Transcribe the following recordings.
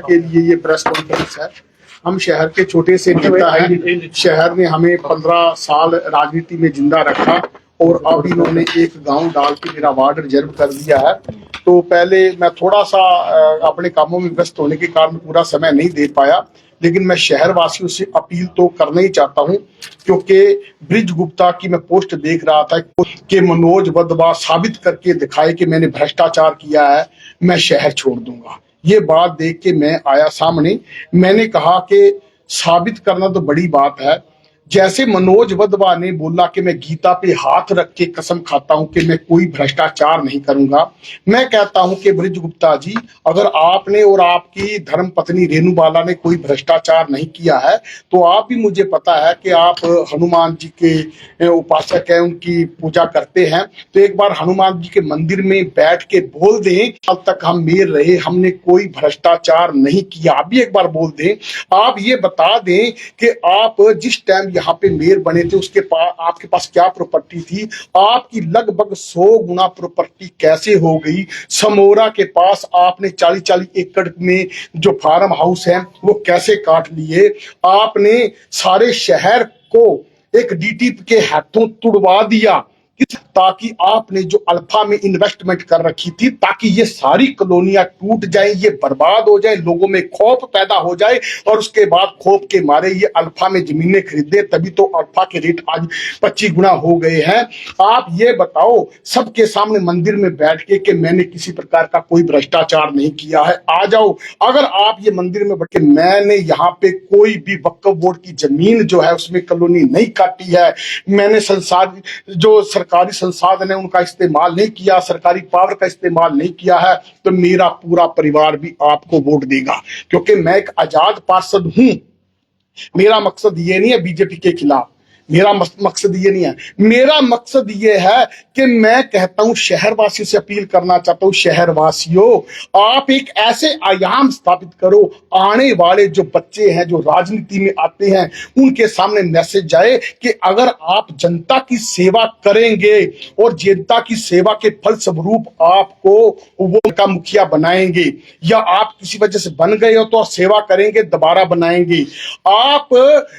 के लिए ये प्रेस कॉन्फ्रेंस है। हम शहर के छोटे से नेता हैं। शहर ने हमें 15 साल राजनीति में जिंदा रखा और अब इन्होंने एक गांव डाल के मेरा वार्ड रिजर्व कर दिया है। तो पहले मैं थोड़ा सा अपने कामों में व्यस्त होने के कारण पूरा समय नहीं दे पाया, लेकिन मैं शहर वासियों से अपील तो करना ही चाहता हूं, क्योंकि ब्रिज गुप्ता की मैं पोस्ट देख रहा था कि मनोज वधवा साबित करके दिखाए कि मैंने भ्रष्टाचार किया है, मैं शहर छोड़ दूंगा। ये बात देख के मैं आया सामने। मैंने कहा कि साबित करना तो बड़ी बात है। जैसे मनोज वधवा ने बोला कि मैं गीता पे हाथ रख के कसम खाता हूं कि मैं कोई भ्रष्टाचार नहीं करूंगा, मैं कहता हूं कि ब्रिज गुप्ता जी, अगर आपने और आपकी धर्म पत्नी रेणुबाला ने कोई भ्रष्टाचार नहीं किया है तो आप भी, मुझे पता है कि आप हनुमान जी के उपासक हैं, उनकी पूजा करते हैं, तो एक बार हनुमान जी के मंदिर में बैठ के बोल दें, अब तक हम मेयर रहे हमने कोई भ्रष्टाचार नहीं किया। आप भी एक बार बोल दें। आप ये बता दें कि आप जिस टाइम यहाँ पे मेयर बने थे उसके पास आपके पास क्या प्रॉपर्टी थी, आपकी लगभग 100 गुना प्रॉपर्टी कैसे हो गई। समोरा के पास आपने 40-40 एकड़ में जो फार्म हाउस है वो कैसे काट लिए। आपने सारे शहर को एक डीटीपी के हाथों तुड़वा दिया, ताकि आपने जो अल्फा में इन्वेस्टमेंट कर रखी थी, ताकि ये सारी कॉलोनियां टूट जाएं, ये बर्बाद हो जाए, लोगों में खौफ पैदा हो जाए और उसके बाद खौफ के मारे ये अल्फा में जमीनें खरीदे, तभी तो अल्फा के रेट आज 25 गुना हो गए हैं। आप ये बताओ सबके सामने मंदिर में बैठ के कि मैंने किसी प्रकार का कोई भ्रष्टाचार नहीं किया है। आ जाओ, अगर आप ये मंदिर में बैठ के मैंने यहाँ पे कोई भी वक्फ बोर्ड की जमीन जो है उसमें कॉलोनी नहीं काटी है, मैंने संसार जो सरकारी संसाधन है उनका इस्तेमाल नहीं किया, सरकारी पावर का इस्तेमाल नहीं किया है, तो मेरा पूरा परिवार भी आपको वोट देगा, क्योंकि मैं एक आजाद पार्षद हूं। मेरा मकसद ये नहीं है बीजेपी के खिलाफ, मेरा मकसद ये नहीं है। मेरा मकसद ये है कि मैं कहता हूं, शहरवासियों से अपील करना चाहता हूं, शहरवासियों आप एक ऐसे आयाम स्थापित करो, आने वाले जो बच्चे हैं जो राजनीति में आते हैं उनके सामने मैसेज जाए कि अगर आप जनता की सेवा करेंगे और जनता की सेवा के फलस्वरूप आपको वो का मुखिया बनाएंगे, या आप किसी वजह से बन गए हो तो सेवा करेंगे दोबारा बनाएंगे। आप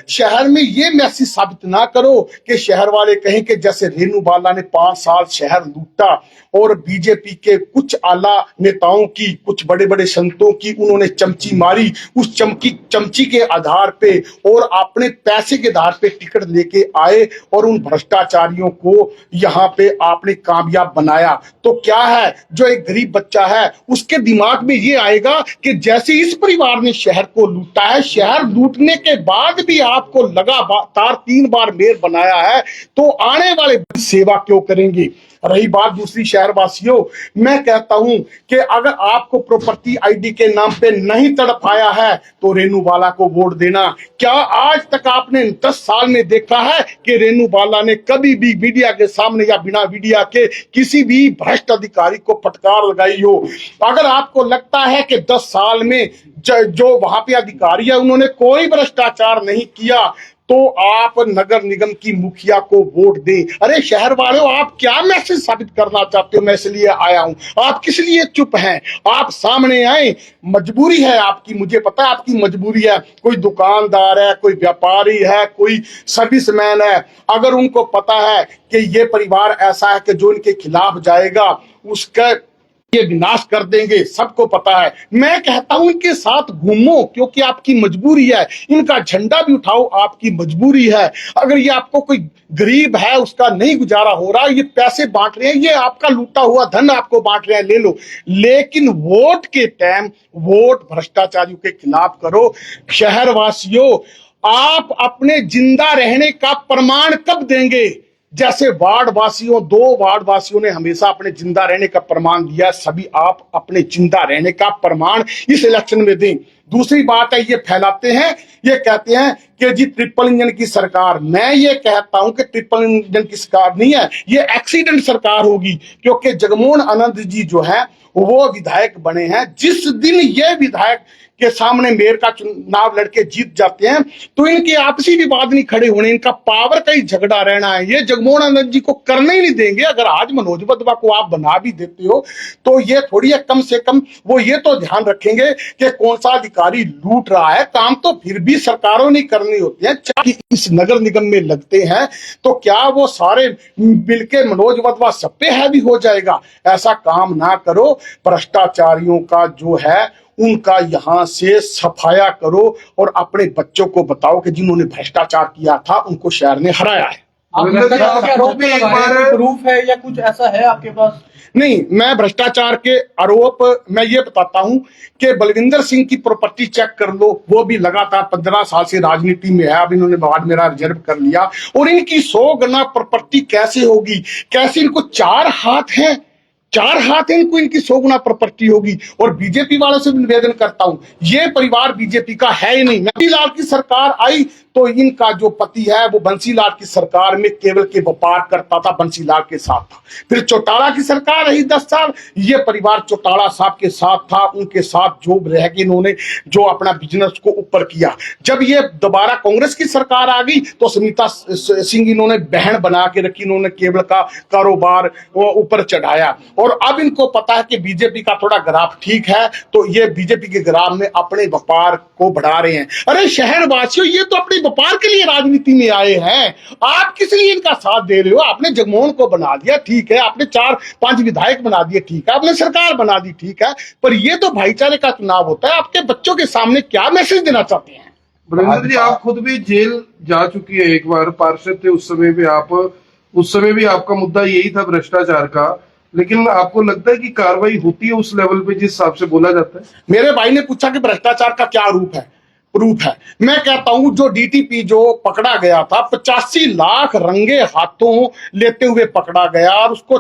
शहर में ये मैसेज साबित ना करो कि शहर वाले कहें कि जैसे रेणुबाला ने 5 साल शहर लूटा और बीजेपी के कुछ आला नेताओं की, कुछ बड़े बड़े संतों की उन्होंने चमची मारी, उस चमची के आधार पे और अपने पैसे के आधार पे टिकट लेके आए और उन भ्रष्टाचारियों को यहाँ पे आपने कामयाब बनाया। तो क्या है, जो एक गरीब बच्चा है उसके दिमाग में ये आएगा कि जैसे इस परिवार ने शहर को लूटा है, शहर लूटने के बाद भी आपको लगातार 3 बार मेयर बनाया है, तो आने वाले सेवा क्यों करेंगे। रही बात दूसरी, शहरवासियों मैं कहता हूं कि अगर आपको प्रॉपर्टी आईडी के नाम पे नहीं तड़पाया है तो रेणुबाला को वोट देना। क्या आज तक आपने 10 साल में देखा है कि रेणुबाला ने कभी भी मीडिया के सामने या बिना मीडिया के किसी भी भ्रष्ट अधिकारी को फटकार लगाई हो। अगर आपको लगता है कि 10 साल में जो वहां पे अधिकारी है उन्होंने कोई भ्रष्टाचार नहीं किया, तो आप नगर निगम की मुखिया को वोट दें। अरे शहर वालों, आप क्या मैसेज साबित करना चाहते हो, मैं इसलिए आया हूं। आप किस लिए चुप हैं, आप सामने आए, मजबूरी है आपकी, मुझे पता है आपकी मजबूरी है। कोई दुकानदार है, कोई व्यापारी है, कोई सर्विसमैन है, अगर उनको पता है कि ये परिवार ऐसा है कि जो इनके खिलाफ जाएगा उसका ये विनाश कर देंगे, सबको पता है। मैं कहता हूं इनके साथ घूमो, क्योंकि आपकी मजबूरी है। इनका झंडा भी उठाओ, आपकी मजबूरी है। अगर ये आपको कोई गरीब है उसका नहीं गुजारा हो रहा, ये पैसे बांट रहे हैं, ये आपका लूटा हुआ धन आपको बांट रहे हैं, ले लो, लेकिन वोट के टाइम वोट भ्रष्टाचारियों के खिलाफ करो। शहरवासियों, आप अपने जिंदा रहने का प्रमाण कब देंगे। जैसे वार्ड वासियों, 2 वार्ड वासियों ने हमेशा अपने जिंदा रहने का प्रमाण दिया, सभी आप अपने जिंदा रहने का प्रमाण इस इलेक्शन में दें। दूसरी बात है, ये फैलाते हैं, ये कहते हैं कि जी ट्रिपल इंजन की सरकार। मैं ये कहता हूं कि ट्रिपल इंजन की सरकार नहीं है, ये एक्सीडेंट सरकार होगी, क्योंकि जगमोहन आनंद जी जो है वो विधायक बने हैं। जिस दिन ये विधायक के सामने मेयर का चुनाव लड़के जीत जाते हैं तो इनके आपसी विवाद नहीं खड़े होने, इनका पावर का ही झगड़ा रहना है, ये जगमोहन आनंद जी को करने ही नहीं देंगे। अगर आज मनोज वधवा को आप बना भी देते हो तो ये थोड़ी है, कम से कम वो ये तो ध्यान रखेंगे कि कौन सा अधिकारी लूट रहा है। काम तो फिर भी सरकारों ने करनी होती है, चाहे इस नगर निगम में लगते हैं तो क्या वो सारे मिलके मनोज वधवा सब पे हैवी हो जाएगा? ऐसा काम ना करो। भ्रष्टाचारियों का जो है उनका यहां से सफाया करो और अपने बच्चों को बताओ कि जिन्होंने भ्रष्टाचार किया था उनको शहर ने हराया है। प्रूफ है या कुछ ऐसा है आपके पास? नहीं, मैं भ्रष्टाचार के आरोप मैं ये बताता हूं कि बलविंदर सिंह की प्रॉपर्टी चेक कर लो, वो भी लगातार 15 साल से राजनीति में है। अब इन्होंने वार्ड मेरा रिजर्व कर लिया और इनकी 100 गुना प्रॉपर्टी कैसे होगी? कैसे इनको 4 हाथ हैं, 4 हाथ इनको, इनकी 100 गुना प्रॉपर्टी होगी। और बीजेपी वालों से भी निवेदन करता हूं, ये परिवार बीजेपी का है ही नहीं। बंसीलाल की सरकार आई तो इनका जो पति है वो बंसीलाल की सरकार में केवल के व्यापार करता था, बंसीलाल के साथ था। फिर चौटाला की सरकार रही 10 साल, ये परिवार चौटाला साहब के साथ था, उनके साथ जो रह के इन्होंने जो अपना बिजनेस को ऊपर किया। जब ये दोबारा कांग्रेस की सरकार आ गई तो सुनीता सिंह इन्होंने बहन बना के रखी, इन्होंने केबल का कारोबार ऊपर चढ़ाया। और अब इनको पता है कि बीजेपी का थोड़ा ग्राफ ठीक है तो ये बीजेपी के ग्राफ में अपने व्यापार को बढ़ा रहे हैं। अरे शहरवासियों, ये तो अपने व्यापार के लिए राजनीति में आए हैं, आप किस लिए इनका साथ दे रहे हो? आपने जगमोहन को बना दिया, ठीक है, आपने 4-5 विधायक बना दिए, ठीक है, आपने सरकार बना दी, ठीक है, पर ये तो भाईचारे का चुनाव होता है। आपके बच्चों के सामने क्या मैसेज देना चाहते हैं? बलविंदर जी, आप खुद भी जेल जा चुकी है, एक बार पार्षद थे, उस समय भी आपका मुद्दा यही था भ्रष्टाचार का, लेकिन आपको लगता है कि कार्रवाई होती है उस लेवल पे जिस हिसाब से बोला जाता है? मेरे भाई ने पूछा कि भ्रष्टाचार का क्या प्रूफ है। मैं कहता हूं जो डीटीपी जो पकड़ा गया था 85 लाख रंगे हाथों लेते हुए पकड़ा गया और उसको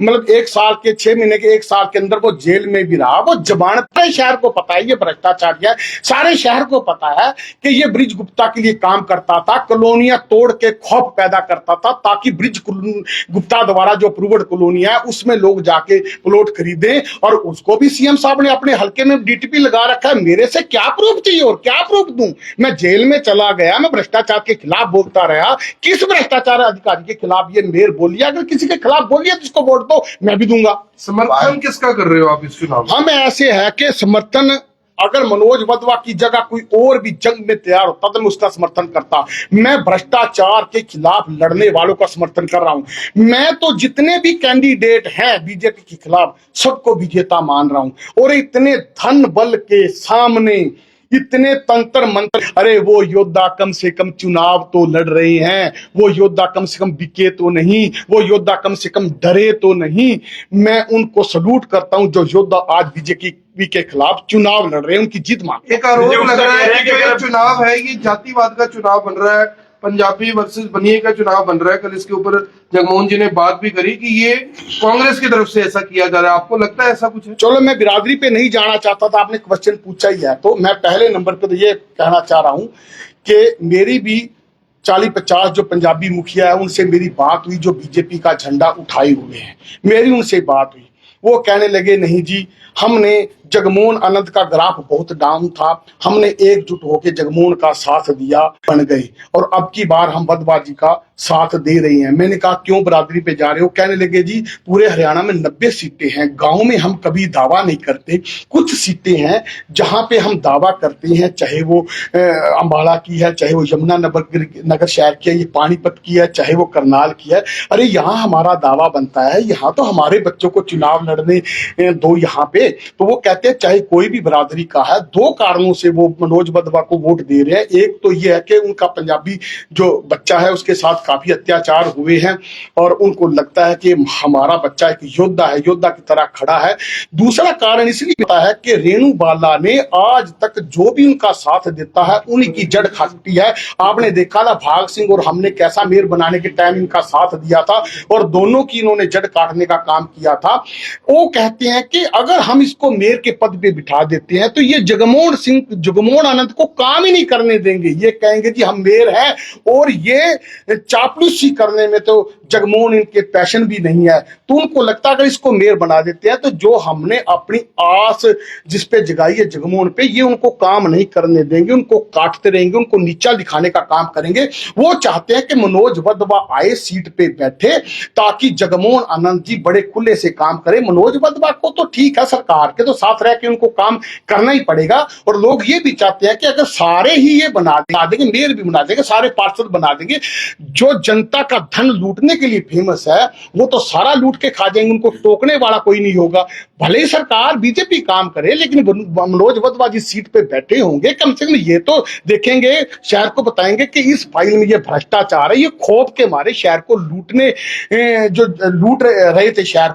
मतलब 1 साल के 6 महीने के 1 साल के अंदर वो जेल में भी रहा, वो जमानत। सारे शहर को पता है ये भ्रष्टाचार है, सारे शहर को पता है कि ये ब्रिज गुप्ता के लिए काम करता था, कॉलोनियां तोड़ के खौफ पैदा करता था ताकि ब्रिज गुप्ता द्वारा जो अप्रूव्ड कॉलोनी है उसमें लोग जाके प्लॉट खरीदें। और उसको भी सीएम साहब ने अपने हल्के में डीटीपी लगा रखा है। मेरे से क्या प्रूफ चाहिए और क्या प्रूफ दूं? मैं जेल में चला गया, मैं भ्रष्टाचार के खिलाफ बोलता रहा। किस भ्रष्टाचार अधिकारी के खिलाफ ये मेयर बोलिए? अगर किसी के खिलाफ बोलिए तो इसको वोट दो, मैं भी दूंगा। समर्थन किसका कर रहे हो आप इस चुनाव? हम ऐसे है कि समर्थन, अगर मनोज वधवा की जगह कोई और भी जंग में तैयार होता तो मैं उसका समर्थन करता। मैं भ्रष्टाचार के खिलाफ लड़ने वालों का समर्थन कर रहा हूं। मैं तो जितने भी कैंडिडेट हैं बीजेपी के खिलाफ सबको विजेता मान रहा हूं। और इतने धन बल के सामने इतने तंत्र मंत्र, अरे वो योद्धा कम से कम चुनाव तो लड़ रहे हैं, वो योद्धा कम से कम बिके तो नहीं, वो योद्धा कम से कम डरे तो नहीं। मैं उनको सलूट करता हूं जो योद्धा आज बीजेपी के खिलाफ चुनाव लड़ रहे हैं, उनकी जीत मांग। एक आरोप लग रहा है कि जो ये चुनाव है ये जातिवाद का चुनाव बन रहा है, पंजाबी वर्सेस बनिए का चुनाव बन रहा है। कल इसके ऊपर जगमोहन जी ने बात भी करी कि ये कांग्रेस की तरफ से ऐसा किया जा रहा है, आपको लगता है ऐसा कुछ है? चलो, मैं बिरादरी पे नहीं जाना चाहता था, आपने क्वेश्चन पूछा ही है तो मैं पहले नंबर पे तो ये कहना चाह रहा हूं कि मेरी भी 40-50 जो पंजाबी मुखिया है उनसे मेरी बात हुई, जो बीजेपी का झंडा उठाए हुए हैं, मेरी उनसे बात हुई। वो कहने लगे नहीं जी, हमने जगमोहन आनंद का ग्राफ बहुत डाउन था, हमने एकजुट होकर जगमोहन का साथ दिया, बन गए, और अब की बार हम वधवा जी का साथ दे रही हैं। मैंने कहा क्यों बिरादरी पे जा रहे हो? कहने लगे जी पूरे हरियाणा में 90 सीटें हैं, गांव में हम कभी दावा नहीं करते, कुछ सीटें हैं जहां पे हम दावा करते हैं, चाहे वो अंबाला की है, चाहे वो यमुना नगर शहर की है, ये पानीपत की है, चाहे वो करनाल की है। अरे यहाँ हमारा दावा बनता है, यहाँ तो हमारे बच्चों को चुनाव लड़ने दो यहाँ पे। तो वो कहते हैं चाहे कोई भी बिरादरी का है, 2 कारणों से वो मनोज वधवा को वोट दे रहे हैं। एक तो ये है कि उनका पंजाबी जो बच्चा है उसके साथ काफी अत्याचार हुए हैं और उनको लगता है कि हमारा बच्चा एक योद्धा है, योद्धा की तरह खड़ा है। दूसरा कारण इसलिए होता है कि रेणु बाला ने आज तक जो भी उनका साथ देता है उनकी जड़ खटती है। आपने देखा था भाग सिंह और हमने कैसा मेयर बनाने के टाइम इनका साथ दिया था और दोनों की इन्होंने जड़ काटने का काम किया था। वो कहते हैं कि अगर हम इसको मेयर के पद पे बिठा देते हैं तो ये जगमोहन आनंद को काम ही नहीं करने देंगे। ये कहेंगे जी हम मेयर हैं और ये चापलूसी करने में तो जगमोहन इनके पैशन भी नहीं है, तो उनको लगता है अगर इसको मेयर बना देते हैं तो जो हमने अपनी आस जिस पे जगाई है जगमोहन पे, ये उनको काम नहीं करने देंगे, उनको काटते रहेंगे, उनको नीचा दिखाने का काम करेंगे। वो चाहते हैं कि मनोज वधवा आए, सीट पे बैठे, ताकि जगमोहन आनंद जी बड़े खुले से काम करें। मनोज वधवा को तो ठीक है, सरकार के तो साथ रह के उनको काम करना ही पड़ेगा। और लोग ये भी चाहते हैं कि अगर सारे ही ये बना देंगे, मेयर भी बना देंगे, सारे पार्षद बना देंगे, जो जनता का धन लूटने के लिए फेमस है वो तो सारा लूट के खा जाएंगे, उनको टोकने वाला कोई नहीं होगा। भले ही सरकार बीजेपी काम करे, लेकिन मनोज वधवा जिस सीट पे बैठे होंगे, कम से कम ये तो देखेंगे, शहर को बताएंगे कि इस फाइल में ये भ्रष्टाचार है, ये खौफ के मारे शहर को लूटने, जो लूट रहे थे शहर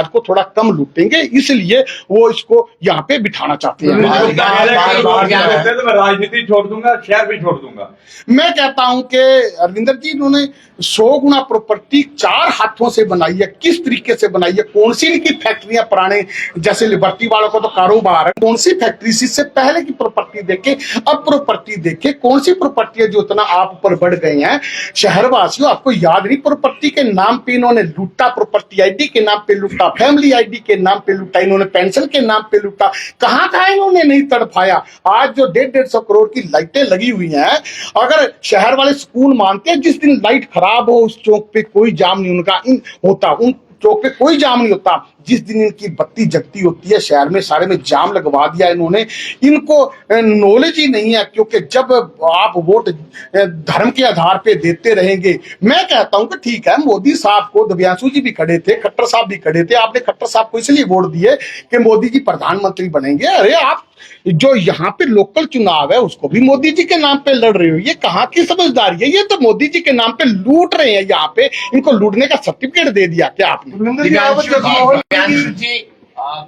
को थोड़ा कम लूटेंगे, इसलिए वो इसको यहाँ पे बिठाना चाहते हैं। तो मैं राजनीति छोड़ दूंगा, शहर भी छोड़ दूंगा। मैं कहता हूं कि अरविंदर जी, इन्होंने 100 गुना प्रॉपर्टी 4 हाथों से बनाई है। किस तरीके से बनाई है, कौन सी इनकी फैक्ट्रियां, पुराने जैसे लिबर्टी वालों का तो कारोबार है, कौन सी फैक्ट्री, इससे पहले की प्रॉपर्टी देखे, अब प्रॉपर्टी देखे, कौन सी प्रॉपर्टी है जो इतना आप ऊपर बढ़ गए हैं। शहरवासियों, आपको याद नहीं, प्रॉपर्टी के नाम पे इन्होंने लूटा, प्रॉपर्टी आईडी के नाम पे लूटा, फैमिली आईडी के नाम पे लूटा, इन्होंने पेंशन के नाम पे लूटा, कहां कहां इन्होंने नहीं तड़फाया। आज जो 150 करोड़ की लाइटें लगी हुई हैं, अगर शहर वाले सुकून मानते हैं, जिस दिन लाइट खराब हो उस चौक पे कोई जाम नहीं उनका होता, उन चौक पे कोई जाम नहीं होता। जिस दिन इनकी बत्ती जगती होती है, शहर में सारे में जाम लगवा दिया इन्होंने। इनको नॉलेज ही नहीं है, क्योंकि जब आप वोट धर्म के आधार पे देते रहेंगे, मैं कहता हूं कि ठीक है, मोदी साहब को दिव्यांशु जी भी खड़े थे, खट्टर साहब भी खड़े थे, आपने खट्टर साहब को इसलिए वोट दिए कि मोदी जी प्रधानमंत्री बनेंगे। अरे आप जो यहाँ पे लोकल चुनाव है उसको भी मोदी जी के नाम पे लड़ रहे हो, ये कहाँ की समझदारी है। ये तो मोदी जी के नाम पे लूट रहे हैं, यहाँ पे इनको लूटने का सर्टिफिकेट दे दिया क्या आपने। दिव्यांशु जी,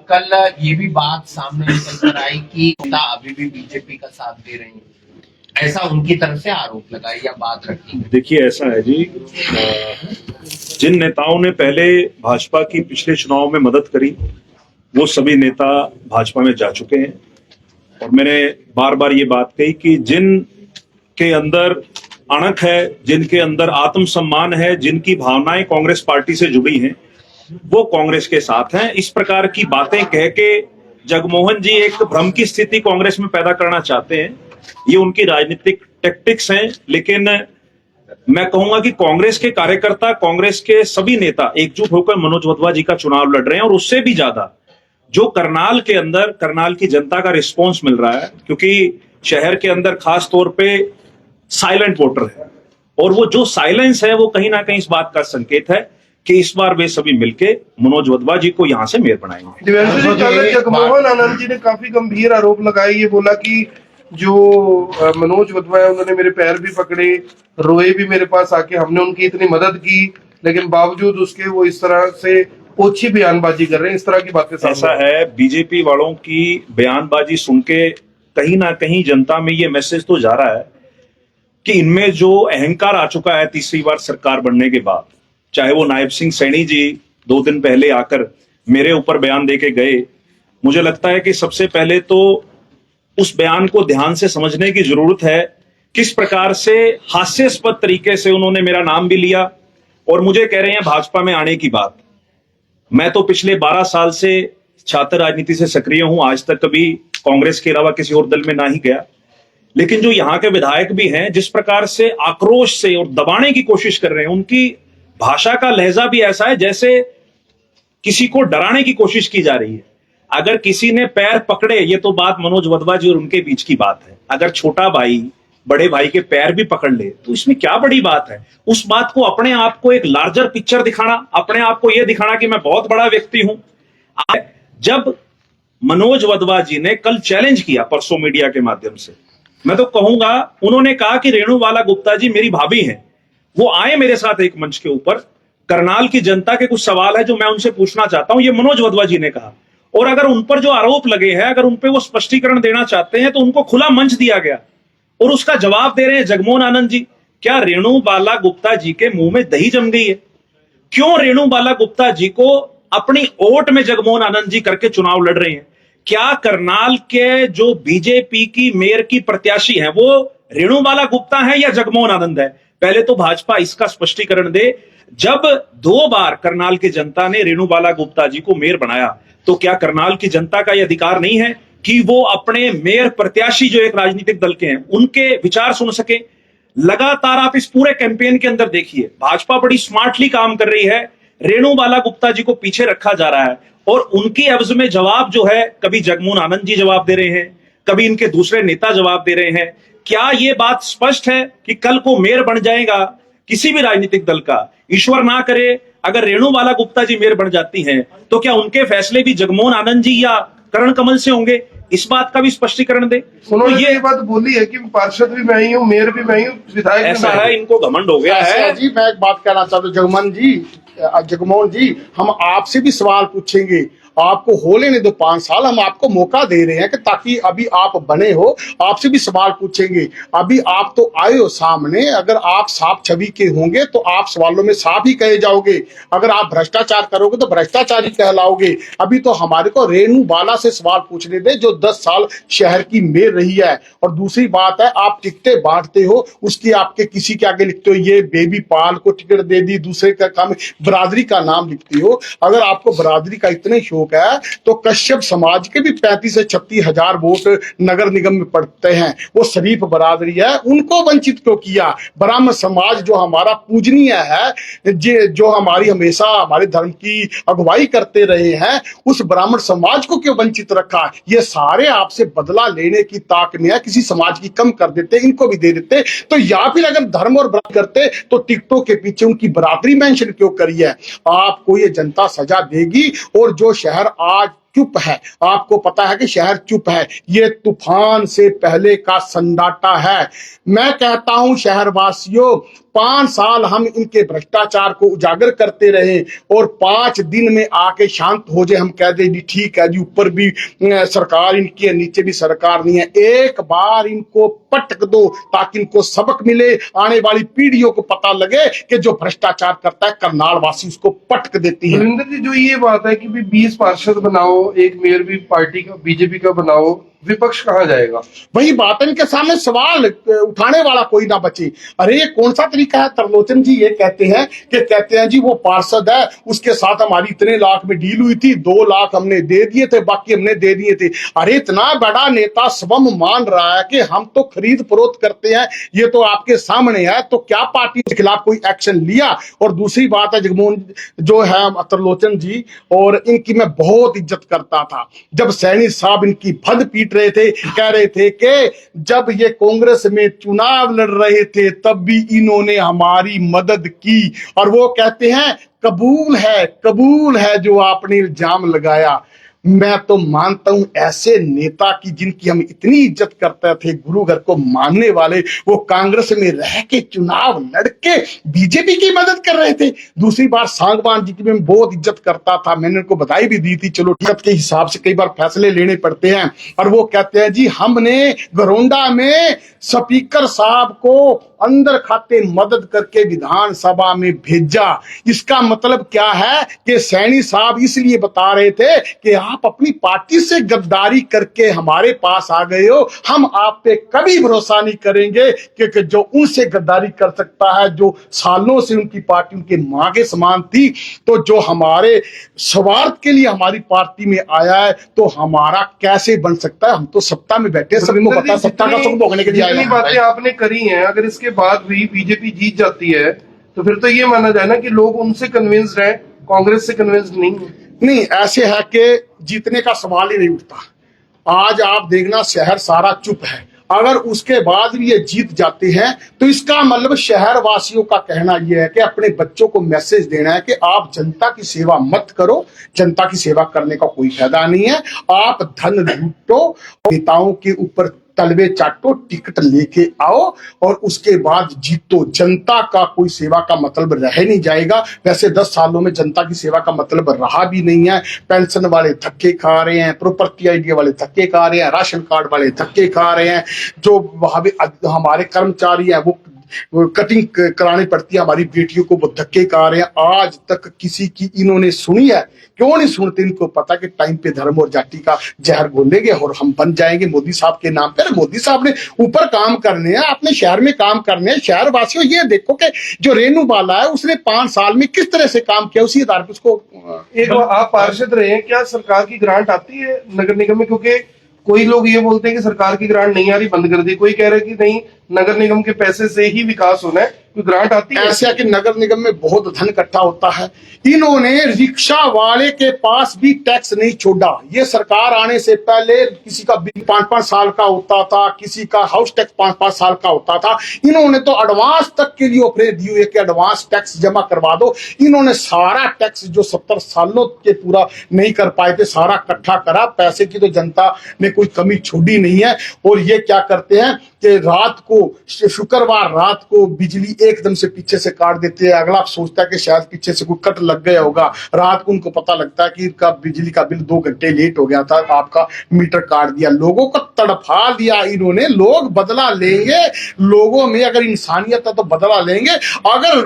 कल ये भी बात सामने निकल कर आई कि अभी भी बीजेपी का साथ दे रही है, ऐसा उनकी तरफ से आरोप लगाई या बात रखी। देखिए ऐसा है जी, जिन नेताओं ने पहले भाजपा की पिछले चुनाव में मदद करी, वो सभी नेता भाजपा में जा चुके हैं। और मैंने बार बार ये बात कही कि जिन के अंदर अणख है, जिनके अंदर आत्मसम्मान है, जिनकी भावनाएं कांग्रेस पार्टी से जुड़ी हैं, वो कांग्रेस के साथ हैं। इस प्रकार की बातें कह के जगमोहन जी एक भ्रम की स्थिति कांग्रेस में पैदा करना चाहते हैं, ये उनकी राजनीतिक टैक्टिक्स हैं। लेकिन मैं कहूंगा कि कांग्रेस के कार्यकर्ता, कांग्रेस के सभी नेता एकजुट होकर मनोज वधवा जी का चुनाव लड़ रहे हैं। और उससे भी ज्यादा जो करनाल के अंदर, करनाल की जनता का रिस्पॉन्स मिल रहा है, क्योंकि शहर के अंदर खास तौर पे साइलेंट वोटर है, और वो जो साइलेंस है वो कहीं ना कहीं इस बात का संकेत है कि इस बार वे सभी मिलके मनोज वधवा जी को यहां से मेयर बनाएंगे। दिव्यांशु जी, कल जगमोहन आनंद जी ने काफी गंभीर आरोप लगाए, ये बोला कि जो मनोज वधवा है उन्होंने मेरे पैर भी पकड़े, रोए भी मेरे पास आके, हमने उनकी इतनी मदद की, लेकिन बावजूद उसके वो इस तरह से ओछी बयानबाजी कर रहे हैं। इस तरह की बातें ऐसा है, बीजेपी वालों की बयानबाजी सुन के कहीं ना कहीं जनता में ये मैसेज तो जा रहा है कि इनमें जो अहंकार आ चुका है तीसरी बार सरकार बनने के बाद, चाहे वो नायब सिंह सैनी जी 2 दिन पहले आकर मेरे ऊपर बयान दे के गए, मुझे लगता है कि सबसे पहले तो उस बयान को ध्यान से समझने की जरूरत है। किस प्रकार से हास्यास्पद तरीके से उन्होंने मेरा नाम भी लिया और मुझे कह रहे हैं भाजपा में आने की बात। मैं तो पिछले 12 साल से छात्र राजनीति से सक्रिय हूं, आज तक कभी कांग्रेस के अलावा किसी और दल में ना ही गया। लेकिन जो यहाँ के विधायक भी हैं, जिस प्रकार से आक्रोश से और दबाने की कोशिश कर रहे हैं, उनकी भाषा का लहजा भी ऐसा है जैसे किसी को डराने की कोशिश की जा रही है। अगर किसी ने पैर पकड़े, ये तो बात मनोज वधवा जी और उनके बीच की बात है, अगर छोटा भाई बड़े भाई के पैर भी पकड़ ले तो इसमें क्या बड़ी बात है। उस बात को, अपने आप को एक लार्जर पिक्चर दिखाना, अपने आप को यह दिखाना कि मैं बहुत बड़ा व्यक्ति हूं। जब मनोज वधवा जी ने कल चैलेंज किया परसों मीडिया के माध्यम से, मैं तो कहूंगा, उन्होंने कहा कि रेणुबाला गुप्ता जी मेरी भाभी हैं, वो आए मेरे साथ एक मंच के ऊपर, करनाल की जनता के कुछ सवाल है जो मैं उनसे पूछना चाहता हूं, ये मनोज वधवा जी ने कहा। और अगर उन पर जो आरोप लगे हैं, अगर उन पर वो स्पष्टीकरण देना चाहते हैं तो उनको खुला मंच दिया गया और उसका जवाब दे रहे हैं जगमोहन आनंद जी। क्या रेणुबाला गुप्ता जी के मुंह में दही जम गई है? क्यों रेणुबाला गुप्ता जी को अपनी ओट में जगमोहन आनंद जी करके चुनाव लड़ रहे हैं? क्या करनाल के जो बीजेपी की मेयर की प्रत्याशी हैं वो रेणुबाला गुप्ता है या जगमोहन आनंद है? पहले तो भाजपा इसका स्पष्टीकरण दे। जब 2 बार करनाल की जनता ने रेणुबाला गुप्ता जी को मेयर बनाया, तो क्या करनाल की जनता का यह अधिकार नहीं है कि वो अपने मेयर प्रत्याशी जो एक राजनीतिक दल के हैं उनके विचार सुन सके? लगातार आप इस पूरे कैंपेन के अंदर देखिए, भाजपा बड़ी स्मार्टली काम कर रही है, रेणुबाला गुप्ता जी को पीछे रखा जा रहा है और उनके एवज में जवाब जो है, कभी जगमोहन आनंद जी जवाब दे रहे हैं, कभी इनके दूसरे नेता जवाब दे रहे हैं। क्या ये बात स्पष्ट है कि कल को मेयर बन जाएगा किसी भी राजनीतिक दल का, ईश्वर ना करे अगर रेणुबाला गुप्ता जी मेयर बन जाती हैं, तो क्या उनके फैसले भी जगमोहन आनंद जी या करण कमल से होंगे? इस बात का भी स्पष्टीकरण दे। उन्होंने ये बात बोली है कि पार्षद भी मैं ही हूँ, मेयर भी मैं ही हूँ, विधायक ऐसा है, इनको घमंड हो गया है। जी मैं एक बात कहना चाहता हूँ जगमोहन जी, हम आपसे भी सवाल पूछेंगे, आपको हो लेने दो 5 साल, हम आपको मौका दे रहे हैं कि ताकि अभी आप बने हो, आपसे भी सवाल पूछेंगे। अभी आप तो आए हो सामने, अगर आप साफ छवि के होंगे तो आप सवालों में साफ ही कहे जाओगे, अगर आप भ्रष्टाचार करोगे तो भ्रष्टाचारी कहलाओगे। अभी तो हमारे को रेणुबाला से सवाल पूछने दे जो 10 साल शहर की मेयर रही है। और दूसरी बात है, आप टिकटें बांटते हो, उसकी आपके किसी के आगे लिखते हो ये बेबी पाल को टिकट दे दी, दूसरे का काम बरादरी का नाम लिखती हो। अगर आपको बरादरी का इतने शौक है तो कश्यप समाज के भी 35 से 36 हजार वोट नगर निगम में पड़ते हैं, वो शरीफ बरादरी है, उनको वंचित क्यों किया? ब्राह्मण समाज जो हमारा पूजनीय है, जो हमारी हमेशा हमारे धर्म की अगुवाई करते रहे हैं, उस ब्राह्मण समाज को क्यों वंचित रखा? ये सारे आपसे बदला लेने की ताक में है, किसी समाज की कम कर देते, इनको भी दे देते। तो या फिर अगर धर्म और बराबरी करते तो टिकटों के पीछे उनकी बरादरी मेंशन क्यों करी है? आपको ये जनता सजा देगी। और जो शहर आज चुप है, आपको पता है कि शहर चुप है, ये तूफान से पहले का सन्नाटा है। मैं कहता हूं शहरवासियों, 5 साल हम इनके भ्रष्टाचार को उजागर करते रहे और 5 दिन में आके शांत हो जाए, हम कह दे जी ठीक है जी, ऊपर भी सरकार इनकी है, नीचे भी सरकार नहीं है। एक बार इनको पटक दो ताकि इनको सबक मिले, आने वाली पीढ़ियों को पता लगे कि जो भ्रष्टाचार करता है करनाल वासी उसको पटक देती है। सुरेंद्र जी, जो ये बात है कि 20 पार्षद बनाओ, एक मेयर भी पार्टी का बीजेपी का बनाओ, विपक्ष कहाँ जाएगा? वही बात है, इनके सामने सवाल उठाने वाला कोई ना बचे। अरे ये कौन सा तरीका है? तरलोचन जी ये कहते हैं जी वो पार्षद है, उसके साथ हमारी इतने लाख में डील हुई थी, 2 लाख हमने दे दिए थे, बाकी हमने दे दिए थे। अरे इतना बड़ा नेता स्वयं मान रहा है कि हम तो खरीद फरोख्त करते हैं, ये तो आपके सामने है, तो क्या पार्टी के खिलाफ कोई एक्शन लिया? और दूसरी बात है, जगमोहन जो है तरलोचन जी, और इनकी मैं बहुत इज्जत करता था। जब सैनी साहब इनकी भद पीट रहे थे, कह रहे थे कि जब ये कांग्रेस में चुनाव लड़ रहे थे तब भी इन्होंने हमारी मदद की, और वो कहते हैं कबूल है जो आपने इल्जाम लगाया। मैं तो मानता हूं ऐसे नेता की जिनकी हम इतनी इज्जत करते थे, गुरु घर को मानने वाले, वो कांग्रेस में रह के चुनाव लड़के बीजेपी की मदद कर रहे थे। दूसरी बार सांगवान जी की मैं बहुत इज्जत करता था, मैंने उनको बधाई भी दी थी, चलो टिकट के हिसाब से कई बार फैसले लेने पड़ते हैं। और वो कहते हैं जी हमने घरोंडा में स्पीकर साहब को अंदर खाते मदद करके विधानसभा में भेजा। इसका मतलब क्या है कि सैनी साहब इसलिए बता रहे थे कि आप अपनी पार्टी से गद्दारी करके हमारे पास आ गए हो, हम आप पे कभी भरोसा नहीं करेंगे, क्योंकि जो उनसे गद्दारी कर सकता है, जो सालों से उनकी पार्टी उनके मां के समान थी, तो जो हमारे स्वार्थ के लिए हमारी पार्टी में आया है, तो हमारा कैसे बन सकता है? हम तो सत्ता में बैठे, सभी को पता है सत्ता का सुख भोगने के लिए आए हैं। बातें आपने करी हैं, अगर इसके बाद भी बीजेपी जीत जाती है तो फिर तो ये माना जाए ना कि लोग उनसे कन्विंस्ड हैं, कांग्रेस से कन्विंस्ड नहीं। ऐसे है कि जीतने का सवाल ही नहीं उठता। आज आप देखना शहर सारा चुप है, अगर उसके बाद भी ये जीत जाते हैं तो इसका मतलब शहर वासियों का कहना यह है कि अपने बच्चों को मैसेज देना है कि आप जनता की सेवा मत करो, जनता की सेवा करने का कोई फायदा नहीं है, आप धन लूटो, नेताओं के ऊपर तलवे चाटो, टिकट लेके आओ और उसके बाद जीतो। जनता का कोई सेवा का मतलब रह नहीं जाएगा। वैसे 10 सालों में जनता की सेवा का मतलब रहा भी नहीं है। पेंशन वाले धक्के खा रहे हैं, प्रॉपर्टी आइडिया वाले धक्के खा रहे हैं, राशन कार्ड वाले धक्के खा रहे हैं, जो वहां हमारे कर्मचारी हैं वो कटिंग करानी पड़ती है हमारी बेटियों को, वो धक्के खा रहे हैं। आज तक किसी की इन्होंने सुनी है? क्यों नहीं सुनते? इनको पता कि टाइम पे धर्म और जाति का जहर घोलेंगे और हम बन जाएंगे मोदी साहब के नाम पे। मोदी साहब ने ऊपर काम करने हैं, अपने शहर में काम करने हैं। शहर वासियों ये देखो कि जो रेणु बाला है उसने 5 साल में किस तरह से काम किया, उसी आधार पर उसको एक आप पार्षद रहे हैं, क्या सरकार की ग्रांट आती है नगर निगम में? क्योंकि कोई लोग ये बोलते हैं कि सरकार की ग्रांट नहीं आ रही, बंद कर दी। कोई कह रहा है कि नहीं, नगर निगम के पैसे से ही विकास होना है। कोई ग्रांट आती है? ऐसा कि नगर निगम में बहुत धन इकट्ठा होता है। इन्होंने रिक्शा वाले के पास भी टैक्स नहीं छोड़ा। ये सरकार आने से पहले किसी का बिल 5-5 साल का होता था, किसी का हाउस टैक्स 5-5 साल का होता था। इन्होंने तो एडवांस तक के लिए ऑफर दी हुई कि एडवांस टैक्स जमा करवा दो। इन्होंने सारा टैक्स जो 70 सालों के पूरा नहीं कर पाए थे, सारा इकट्ठा करा। पैसे की तो जनता ने कोई कमी छोड़ी नहीं है। और ये क्या करते हैं कि रात को, शुक्रवार रात को बिजली एकदम से पीछे से काट देते हैं। अगला सोचता है कि शायद पीछे से कोई कट लग गया होगा। रात को उनको पता लगता है कि इनका बिजली का बिल 2 घंटे लेट हो गया था, आपका मीटर काट दिया। लोगों को तड़फा दिया इन्होंने। लोग बदला लेंगे, लोगों में अगर इंसानियत है तो बदला लेंगे। अगर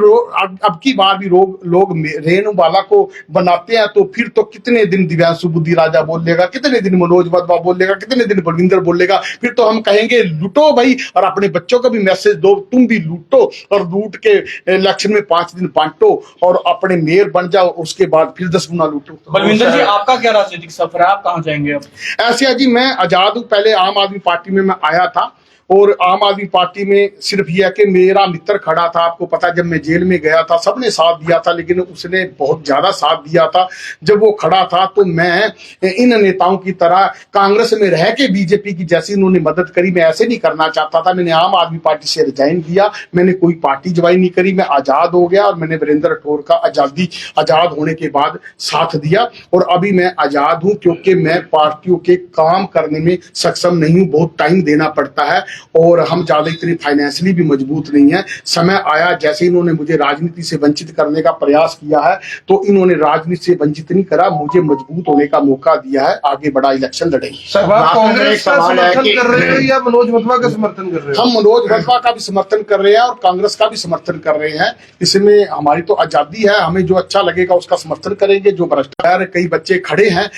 अब की बार भी लोग रेणु बाला को बनाते हैं तो फिर तो कितने दिन दिव्यांशु बुद्धि राजा बोलेगा, कितने दिन मनोज वधवा बोलेगा, कितने दिन बलविंदर बोलेगा। फिर तो हम कहेंगे लूटो भाई, और अपने बच्चों को भी मैसेज दो, तुम भी लूटो और लूट के इलेक्शन में 5 दिन बांटो और अपने मेयर बन जाओ, उसके बाद फिर 10 गुना लूटो। बलविंदर जी, आपका क्या राजनीतिक सफर है? आप कहाँ जाएंगे अब? ऐसे जी, मैं आजाद हूं। पहले आम आदमी पार्टी में मैं आया था और आम आदमी पार्टी में सिर्फ यह है कि मेरा मित्र खड़ा था। आपको पता, जब मैं जेल में गया था सबने साथ दिया था, लेकिन उसने बहुत ज्यादा साथ दिया था। जब वो खड़ा था तो मैं इन नेताओं की तरह कांग्रेस में रह के बीजेपी की जैसी उन्होंने मदद करी, मैं ऐसे नहीं करना चाहता था। मैंने आम आदमी पार्टी से रिजाइन दिया, मैंने कोई पार्टी ज्वाइन नहीं करी, मैं आजाद हो गया। और मैंने वीरेंद्र राठौर का आजाद होने के बाद साथ दिया। और अभी मैं आजाद हूं क्योंकि मैं पार्टियों के काम करने में सक्षम नहीं हूं, बहुत टाइम देना पड़ता है और हम ज्यादा इतने फाइनेंशियली भी मजबूत नहीं है। समय आया, जैसे इन्होंने मुझे राजनीति से वंचित करने का प्रयास किया है तो इन्होंने राजनीति से वंचित नहीं करा, मुझे मजबूत होने का मौका दिया है। आगे बड़ा इलेक्शन लड़ेंगे। सर, आप कांग्रेस का समर्थन कर रहे हैं या मनोज वधवा का समर्थन कर रहे हैं? हम मनोज वधवा का भी समर्थन कर रहे हैं और कांग्रेस का भी समर्थन कर रहे हैं। इसमें हमारी तो आजादी है, हमें जो अच्छा लगेगा उसका समर्थन करेंगे। जो भ्रष्टाचार, कई बच्चे खड़े हैं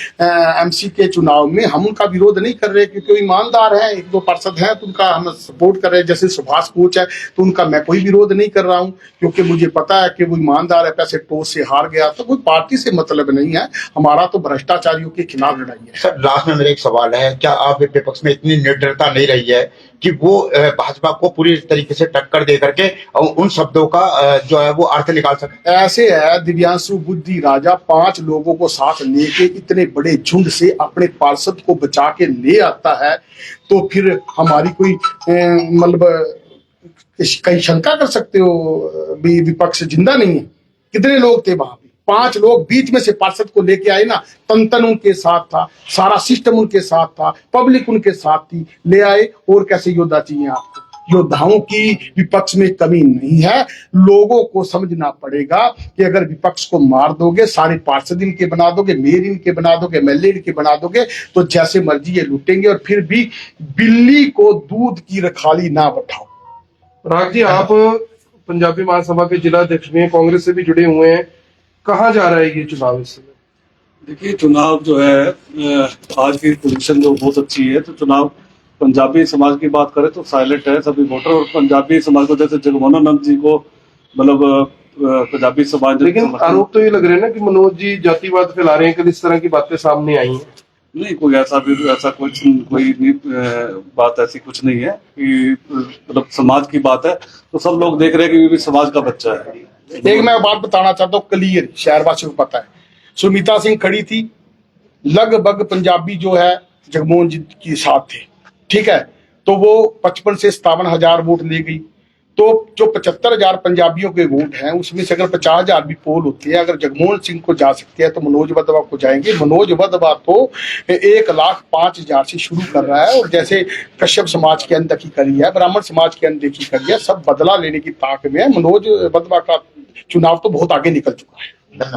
एमसी के चुनाव में, हम उनका विरोध नहीं कर रहे क्योंकि ईमानदार है। 1-2 पार्षद हैं तो उनका हम सपोर्ट कर रहे हैं। जैसे सुभाष कोच है तो उनका मैं कोई विरोध नहीं कर रहा हूं क्योंकि मुझे पता है कि वो ईमानदार है। पैसे टोस से हार गया तो कोई पार्टी से मतलब नहीं है, हमारा तो भ्रष्टाचारियों के खिलाफ लड़ाई है। सर, लास्ट में मेरा एक सवाल है, क्या आप विपक्ष में इतनी निडरता नहीं रही है कि वो भाजपा को पूरी तरीके से टक्कर दे करके उन शब्दों का जो है वो अर्थ निकाल सके? ऐसे है, दिव्यांशु बुद्धि राजा 5 लोगों को साथ लेके इतने बड़े झुंड से अपने पार्षद को बचा के ले आता है तो फिर हमारी कोई मतलब कहीं शंका कर सकते हो भी विपक्ष जिंदा नहीं है? कितने लोग थे वहां पे? 5 लोग बीच में से पार्षद को लेके आए ना, तन उनके साथ था, सारा सिस्टम उनके साथ था, पब्लिक उनके साथ थी, ले आए। और कैसे योद्धा चाहिए आपको? योद्धाओं की विपक्ष में कमी नहीं है। लोगों को समझना पड़ेगा कि अगर विपक्ष को मार दोगे, सारे पार्षद इनके बना दोगे, मेयर इनके बना दोगे, एमएलए इनके बना दोगे तो जैसे मर्जी ये लूटेंगे। और फिर भी बिल्ली को दूध की रखाली ना बैठाओ। राग जी, आप पंजाबी महासभा के जिला अध्यक्ष में कांग्रेस से भी जुड़े हुए हैं, कहाँ जा रहा है ये चुनाव इस समय? देखिए, चुनाव जो है आज की पोजीशन जो बहुत अच्छी है, तो चुनाव पंजाबी समाज की बात करें तो साइलेंट है सभी वोटर। और पंजाबी समाज को जैसे जगमोहन जी को मतलब पंजाबी समाज, लेकिन आरोप तो ये लग रहे हैं ना कि मनोज जी जातिवाद फैला रहे हैं, कल इस तरह की बातें सामने आई हैं। नहीं, कोई ऐसा कोई बात ऐसी कुछ नहीं है कि मतलब समाज की बात है तो सब लोग देख रहे हैं कि ये भी समाज का बच्चा है। एक मैं बात बताना चाहता हूँ क्लियर, शहरवासियों को पता है। सुमिता सिंह खड़ी थी, लगभग पंजाबी जो है जगमोहन जी के साथ थे, ठीक है। तो वो 55 से 57,000 वोट ले गई। तो जो 75,000 पंजाबियों के वोट हैं उसमें से अगर 50,000 भी पोल होती है, अगर जगमोहन सिंह को जा सकते हैं तो मनोज वधवा को जाएंगे। मनोज वधवा तो 1,05,000 से शुरू कर रहा है और जैसे कश्यप समाज की अनदेखी करी है, ब्राह्मण समाज की अनदेखी करी है, सब बदला लेने की ताक में है। मनोज वधवा का चुनाव तो बहुत आगे निकल चुका है। धन्यवाद।